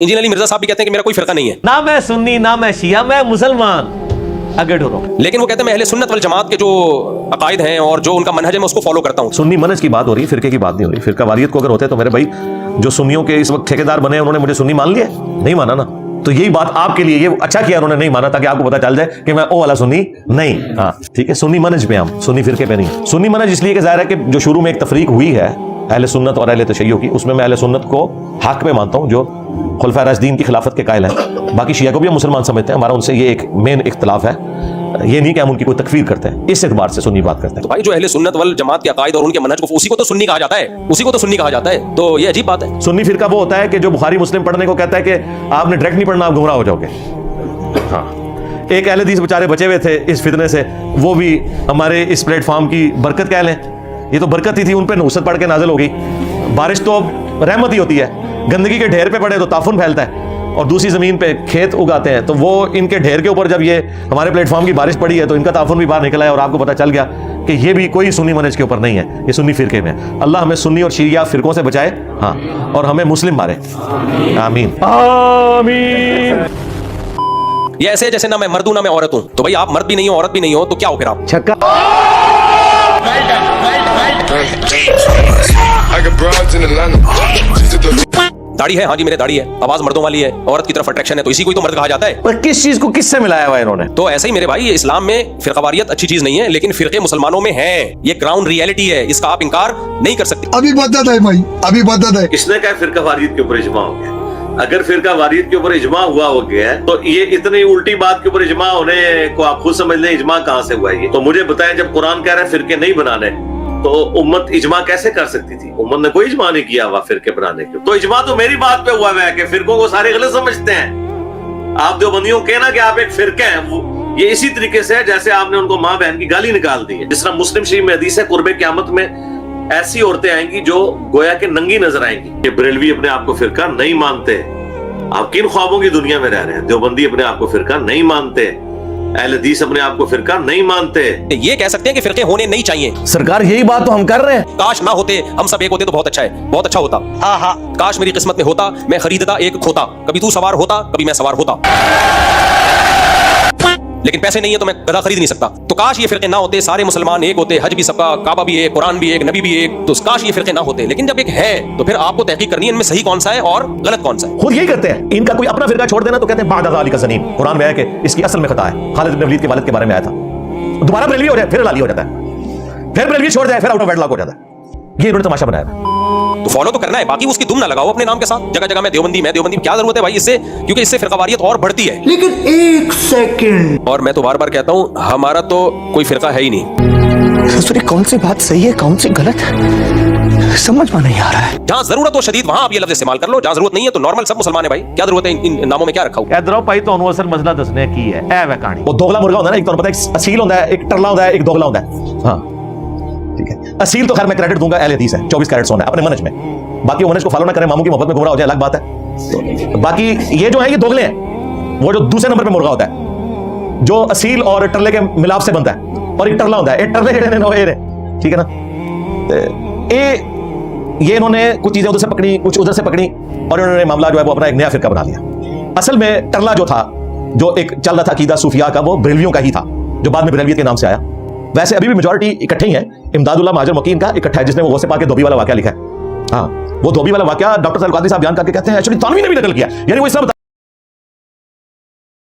Engineer Ali Mirza साहब भी कहते हैं कि मेरा कोई फिरका नहीं है, ना मैं सुन्नी ना मैं शिया, मैं मुसलमान। आगे ढूंढो। लेकिन वो कहते हैं मैं अहले सुन्नत वल जमात के जो अकायद हैं और जो उनका मनहज है मैं उसको फॉलो करता हूँ। सुन्नी मनहज की बात हो रही है, फिरके की बात नहीं हो रही। फिरका वारियत को अगर होते तो मेरे भाई जो सुन्नियों के इस वक्त ठेकेदार बने उन्होंने मुझे सुन्नी मान लिया? नहीं माना ना। तो यही बात आपके लिए ये अच्छा किया उन्होंने नहीं माना, ताकि आपको पता चल जाए कि मैं ओ वाला सुन्नी नहीं। हाँ ठीक है, सुन्नी मनहज पे हम, सुन्नी फिरके पे नहीं। सुन्नी मनहज इसलिए कि जाहिर है कि जो शुरू में एक तफरीक हुई है अहले सुन्नत और अहले तशय्यो की, उसमें मैं अहले सुन्नत को हक पे मानता हूँ जो खुलफाए राशिदीन की खिलाफत के कायल हैं। बाकी शिया को भी हम मुसलमान समझते हैं, हमारा उनसे ये एक मेन इख्तिलाफ है, ये नहीं कि हम उनकी कोई तकफीर करते हैं, इस एतबार से सुन्नी बात करते हैं। तो भाई जो अहले सुन्नत वल जमात के अकायद और उनके मनहज को उसी को तो सुन्नी कहा जाता है, उसी को तो सुन्नी कहा जाता है। तो ये अजीब बात है। सुन्नी फिरका वो होता है कि जो बुखारी मुस्लिम पढ़ने को कहता है कि आपने डायरेक्ट नहीं पढ़ना, आप गुमराह हो जाओगे। हाँ, एक अहले हदीस बेचारे बचे हुए थे इस फितने से, वो भी हमारे इस प्लेटफॉर्म की बरकत कह लें। ये तो बरकत ही थी, उन पे नुसरत पढ़ के नाजिल हो गई। बारिश तो रहमत ही होती है, गंदगी के ढेर पे पड़े तो ताफुन फैलता है, और दूसरी जमीन पे खेत उगाते हैं, तो वो इनके ढेर के ऊपर जब ये हमारे प्लेटफॉर्म की बारिश पड़ी है तो इनका ताफुन भी बाहर निकला है, और आपको पता चल गया कि ये भी कोई सुन्नी मनहज के ऊपर नहीं है, ये सुन्नी फिरके में है। अल्लाह हमें सुन्नी और शिया फिरकों से बचाए, हाँ, और हमें मुस्लिम मारे। आमीन आमीन। ये ऐसे जैसे ना मैं मर्द हूं ना मैं औरत हूं। तो भाई आप मर्द भी नहीं हो औरत भी नहीं हो तो क्या हो फिर आप? छक्का। दाढ़ी है, हाँ जी मेरे दाढ़ी है, आवाज मर्दों वाली है, औरत की तरफ अट्रैक्शन है, तो इसी को ही तो मर्द कहा जाता है। पर किस चीज को किससे मिलाया हुआ इन्होंने? तो ऐसे ही मेरे भाई, ये इस्लाम में फिरकावारियत अच्छी चीज नहीं है, लेकिन फिरके मुसलमानों में है। ये ग्राउंड रियलिटी है, इसका आप इंकार नहीं कर सकते। अभी बदत है भाई, अभी बदत है। किसने कहा फिरका वारियत के ऊपर इजमा हो गया? अगर फिरका वारियत के ऊपर इजमा हुआ हो गया है तो ये इतनी उल्टी बात के ऊपर इजमा होने को आप खुद समझ लें इजमा कहाँ से हुआ है। तो मुझे बताएं, जब कुरान कह रहा है फिरके नहीं बनाने, तो उम्मत इजमा कैसे कर सकती थी? उम्मत ने कोई इजमा नहीं किया हुआ फिरके बनाने के। तो इजमा तो मेरी बात पे हुआ है कि फिरकों को सारे गलत समझते हैं। आप देवबंदियों कहना कि आप एक फिरके हैं, ये इसी तरीके से है जैसे आपने उनको माँ बहन की गाली निकाल दी है। जिस तरह मुस्लिम शरीफ में हदीस है, कुर्बे क़यामत में ऐसी औरतें आएंगी जो गोया के नंगी नजर आएंगी। ये बरेलवी अपने आप को फिरका नहीं मानते। आप किन ख्वाबों की दुनिया में रह रहे हैं? देवबंदी अपने आप को फिरका नहीं मानते, अहले हदीस अपने आप को फिरका नहीं मानते। ये कह सकते हैं कि फिरके होने नहीं चाहिए। सरकार यही बात तो हम कर रहे हैं। काश ना होते, हम सब एक होते तो बहुत अच्छा है, बहुत अच्छा होता। काश मेरी किस्मत में होता, मैं खरीदता एक खोता, कभी तू सवार होता कभी मैं सवार होता। लेकिन पैसे नहीं है तो मैं गधा खरीद नहीं सकता। तो काश ये फिरके ना होते, सारे मुसलमान एक होते, हज भी सबका, काबा भी एक, कुरान भी एक, नबी भी एक। तो काश ये फिरके ना होते। लेकिन जब एक है तो फिर आपको तहकीक करनी है इनमें सही कौन सा है और गलत कौन सा है। खुद यही करते हैं। इनका कोई अपना फिरका छोड़ देना तो कहते हैं बाद अली का ज़नीन। कुरान में है कि इसकी असल में खता है। खालिद इब्न वलीद के वालिद के बारे में आया था। दोबारा बरेलवी हो जाए फिर लाली हो जाता है, फिर बरेलवी छोड़ जाए फिर आउट ऑफ वेडलॉक हो जाता है। ये इन्होंने तमाशा बनाया। तो फॉलो तो करना है, बाकी उसकी दुम ना लगाओ अपने नाम के साथ। जगह जगह मैं देवबंदी क्या जरूरत है भाई इससे? क्योंकि इससे फिरकावारियत और बढ़ती है। लेकिन एक सेकंड, और मैं तो बार बार कहता हूँ, हमारा तो कोई फिरका है ही नहीं। कौन सी बात सही है कौन सी गलत है समझ में नहीं आ रहा है। जहाँ जरूरत हो शदीद वहाँ आप ये लफ्ज इस्तेमाल कर लो, जहाँ जरूरत नहीं है तो नॉर्मल सब मुसलमान है भाई, क्या जरूरत है इन नामों में क्या रखा हुआ? इधरों भाई तो असल मसला दसने की है ए वे कहानी। वो दोगला मुर्गा होता है ना, एक तो पता है एक असील होता है, एक टरला होता है, एक दोगला होता है। हाँ ठीक है, असील तो खैर मैं क्रेडिट दूंगा, अहले हदीस है, 24 कैरेट सोना है अपने मनहज में। बाकी वो मनहज को फॉलो ना करें, मामू की मोहब्बत में गुमराह हो जाए अलग बात है। तो बाकी ये जो है ये दोगले हैं। वो जो दूसरे नंबर पे मुर्गा होता है जो असील और टरले के मिलाप से बनता है, और एक टरला होता है, एक टरले ठीक है ना। ये इन्होंने कुछ चीजें उधर से पकड़ी कुछ उधर से पकड़ी, और इन्होंने मामला जो है वो अपना एक नया फिरका बना लिया। असल में टरला जो था, जो एक चल रहा था अकीदा सूफिया का, वो बरेलवियों का ही था, जो बाद में बरेलवियत के नाम से आया। वैसे अभी भी मेजॉरिटी इकट्ठे ही है। इमदादुल्लाह महाजर मकीन का इकट्ठा है, जिसने वो गौसे पाक के धोबी वाला वाकया लिखा है। हाँ, वो धोबी वाला वाकया डॉक्टर सैयद कादरी साहब बयान करके कहते हैं एक्चुअली तानवी ने भी नकल किया, यानी वो इस